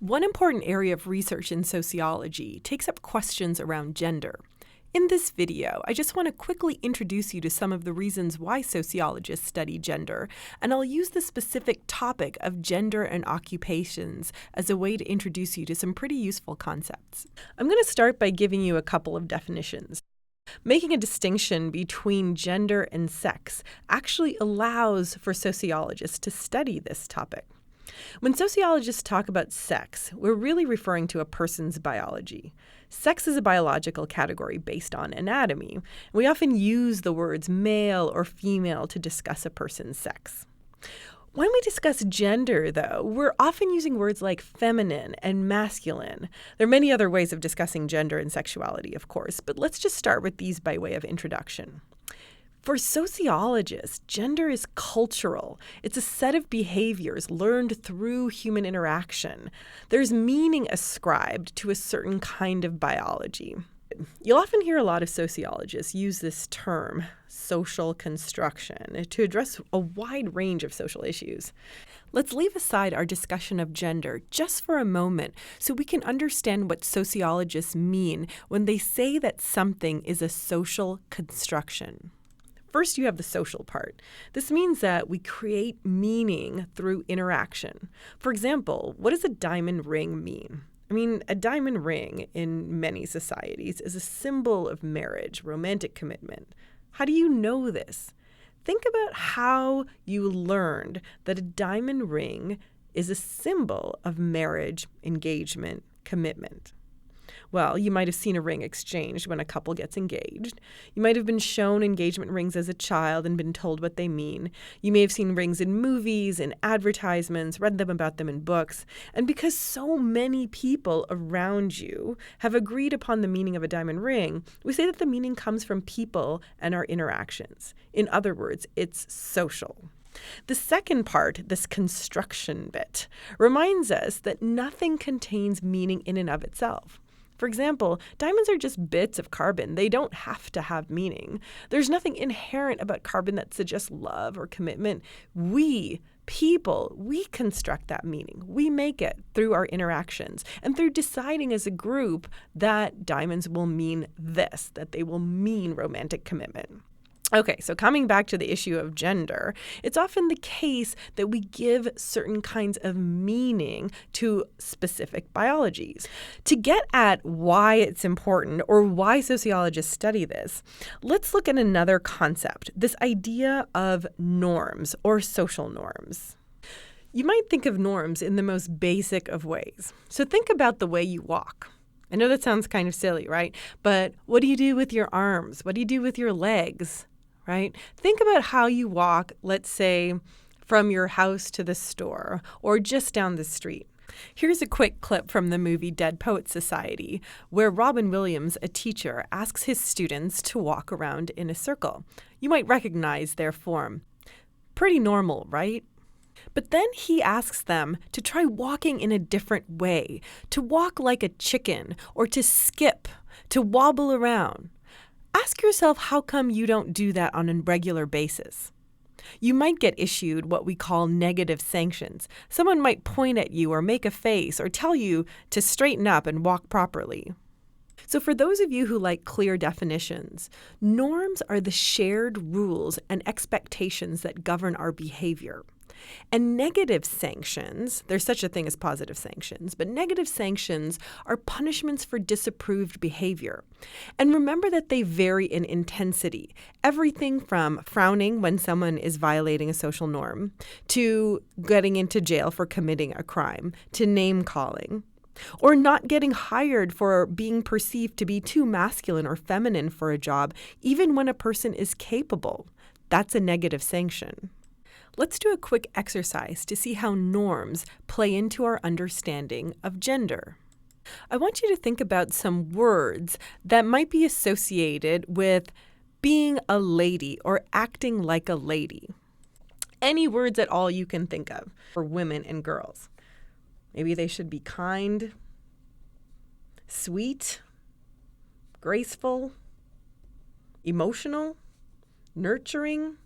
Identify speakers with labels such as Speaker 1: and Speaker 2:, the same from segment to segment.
Speaker 1: One important area of research in sociology takes up questions around gender. In this video, I just want to quickly introduce you to some of the reasons why sociologists study gender, and I'll use the specific topic of gender and occupations as a way to introduce you to some pretty useful concepts. I'm going to start by giving you a couple of definitions. Making a distinction between gender and sex actually allows for sociologists to study this topic. When sociologists talk about sex, we're really referring to a person's biology. Sex is a biological category based on anatomy. We often use the words male or female to discuss a person's sex. When we discuss gender, though, we're often using words like feminine and masculine. There are many other ways of discussing gender and sexuality, of course, but let's just start with these by way of introduction. For sociologists, gender is cultural. It's a set of behaviors learned through human interaction. There's meaning ascribed to a certain kind of biology. You'll often hear a lot of sociologists use this term, social construction, to address a wide range of social issues. Let's leave aside our discussion of gender just for a moment so we can understand what sociologists mean when they say that something is a social construction. First, you have the social part. This means that we create meaning through interaction. For example, what does a diamond ring mean? A diamond ring in many societies is a symbol of marriage, romantic commitment. How do you know this? Think about how you learned that a diamond ring is a symbol of marriage, engagement, commitment. Well, you might have seen a ring exchanged when a couple gets engaged. You might have been shown engagement rings as a child and been told what they mean. You may have seen rings in movies, in advertisements, read about them in books. And because so many people around you have agreed upon the meaning of a diamond ring, we say that the meaning comes from people and our interactions. In other words, it's social. The second part, this construction bit, reminds us that nothing contains meaning in and of itself. For example, diamonds are just bits of carbon. They don't have to have meaning. There's nothing inherent about carbon that suggests love or commitment. We construct that meaning. We make it through our interactions and through deciding as a group that diamonds will mean this, that they will mean romantic commitment. Okay, so coming back to the issue of gender, it's often the case that we give certain kinds of meaning to specific biologies. To get at why it's important or why sociologists study this, let's look at another concept, this idea of norms or social norms. You might think of norms in the most basic of ways. So think about the way you walk. I know that sounds kind of silly, right? But what do you do with your arms? What do you do with your legs? Right? Think about how you walk, let's say, from your house to the store or just down the street. Here's a quick clip from the movie Dead Poets Society, where Robin Williams, a teacher, asks his students to walk around in a circle. You might recognize their form. Pretty normal, right? But then he asks them to try walking in a different way, to walk like a chicken or to skip, to wobble around. Ask yourself how come you don't do that on a regular basis. You might get issued what we call negative sanctions. Someone might point at you or make a face or tell you to straighten up and walk properly. So for those of you who like clear definitions, norms are the shared rules and expectations that govern our behavior. And negative sanctions, there's such a thing as positive sanctions, but negative sanctions are punishments for disapproved behavior. And remember that they vary in intensity. Everything from frowning when someone is violating a social norm, to getting into jail for committing a crime, to name calling, or not getting hired for being perceived to be too masculine or feminine for a job, even when a person is capable. That's a negative sanction. Let's do a quick exercise to see how norms play into our understanding of gender. I want you to think about some words that might be associated with being a lady or acting like a lady. Any words at all you can think of for women and girls. Maybe they should be kind, sweet, graceful, emotional, nurturing.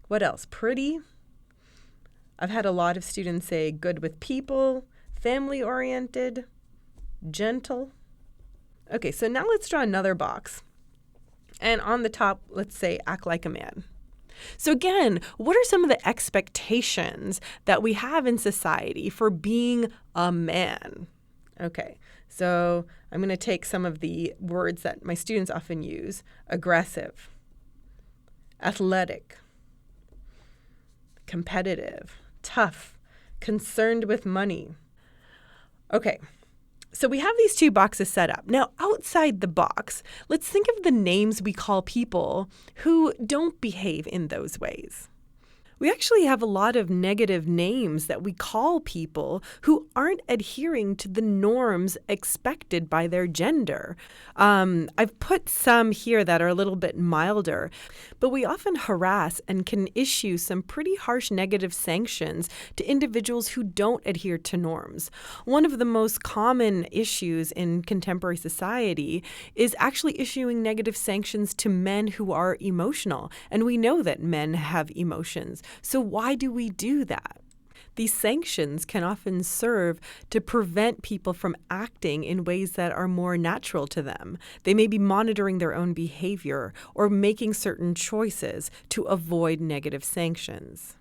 Speaker 1: What else? Pretty. I've had a lot of students say good with people, family-oriented, gentle. Okay, so now let's draw another box. And on the top, let's say act like a man. So again, what are some of the expectations that we have in society for being a man? Okay, so I'm going to take some of the words that my students often use: aggressive, athletic, competitive, tough, concerned with money. Okay, so we have these two boxes set up. Now, outside the box, let's think of the names we call people who don't behave in those ways. We actually have a lot of negative names that we call people who aren't adhering to the norms expected by their gender. I've put some here that are a little bit milder, but we often harass and can issue some pretty harsh negative sanctions to individuals who don't adhere to norms. One of the most common issues in contemporary society is actually issuing negative sanctions to men who are emotional, and we know that men have emotions. So why do we do that? These sanctions can often serve to prevent people from acting in ways that are more natural to them. They may be monitoring their own behavior or making certain choices to avoid negative sanctions.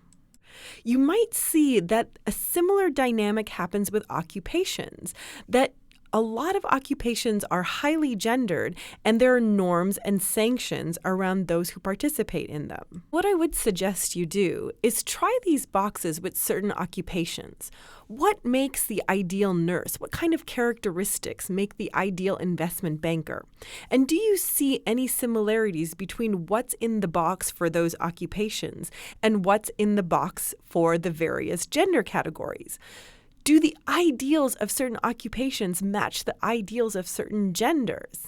Speaker 1: You might see that a similar dynamic happens with occupations, that a lot of occupations are highly gendered, and there are norms and sanctions around those who participate in them. What I would suggest you do is try these boxes with certain occupations. What makes the ideal nurse? What kind of characteristics make the ideal investment banker? And do you see any similarities between what's in the box for those occupations and what's in the box for the various gender categories? Do the ideals of certain occupations match the ideals of certain genders?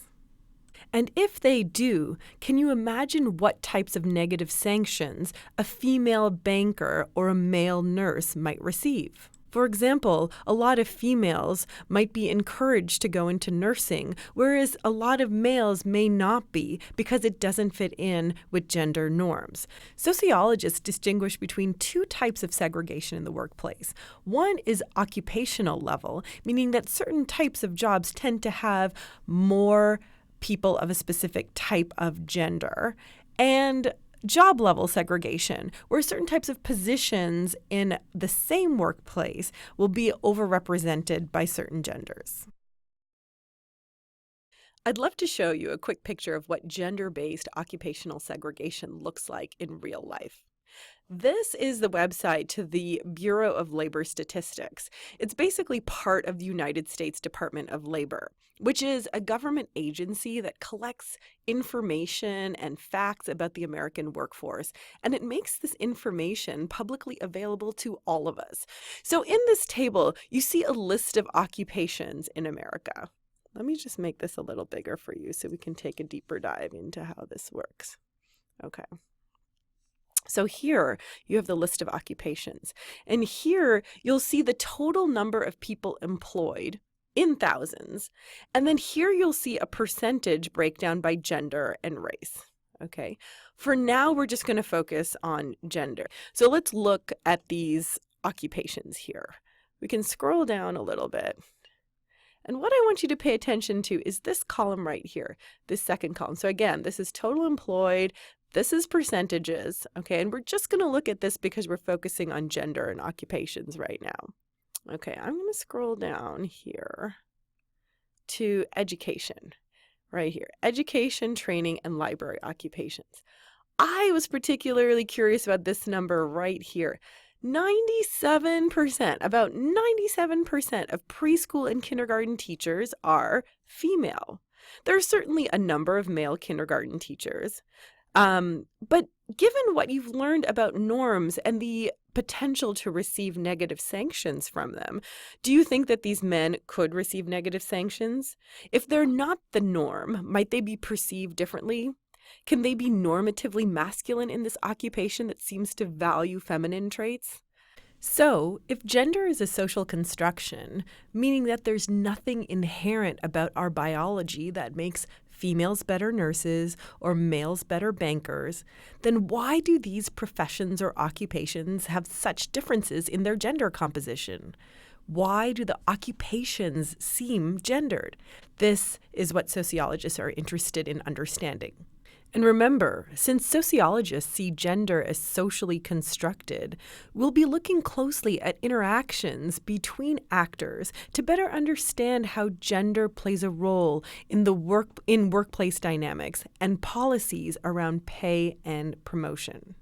Speaker 1: And if they do, can you imagine what types of negative sanctions a female banker or a male nurse might receive? For example, a lot of females might be encouraged to go into nursing, whereas a lot of males may not be because it doesn't fit in with gender norms. Sociologists distinguish between two types of segregation in the workplace. One is occupational level, meaning that certain types of jobs tend to have more people of a specific type of gender, and job level segregation, where certain types of positions in the same workplace will be overrepresented by certain genders. I'd love to show you a quick picture of what gender-based occupational segregation looks like in real life. This is the website to the Bureau of Labor Statistics. It's basically part of the United States Department of Labor, which is a government agency that collects information and facts about the American workforce, and it makes this information publicly available to all of us. So in this table, you see a list of occupations in America. Let me just make this a little bigger for you so we can take a deeper dive into how this works. Okay. So here you have the list of occupations, and here you'll see the total number of people employed in thousands, and then here you'll see a percentage breakdown by gender and race. Okay, for now we're just going to focus on gender. So let's look at these occupations here. We can scroll down a little bit. And what I want you to pay attention to is this column right here, this second column. So again, this is total employed. This is percentages, okay? And we're just going to look at this because we're focusing on gender and occupations right now. Okay, I'm going to scroll down here to education, right here. Education, training, and library occupations. I was particularly curious about this number right here. 97%, about 97% of preschool and kindergarten teachers are female. There are certainly a number of male kindergarten teachers. But given what you've learned about norms and the potential to receive negative sanctions from them, do you think that these men could receive negative sanctions? If they're not the norm, might they be perceived differently? Can they be normatively masculine in this occupation that seems to value feminine traits? So, if gender is a social construction, meaning that there's nothing inherent about our biology that makes females better nurses or males better bankers, then why do these professions or occupations have such differences in their gender composition? Why do the occupations seem gendered? This is what sociologists are interested in understanding. And remember, since sociologists see gender as socially constructed, we'll be looking closely at interactions between actors to better understand how gender plays a role in workplace dynamics and policies around pay and promotion.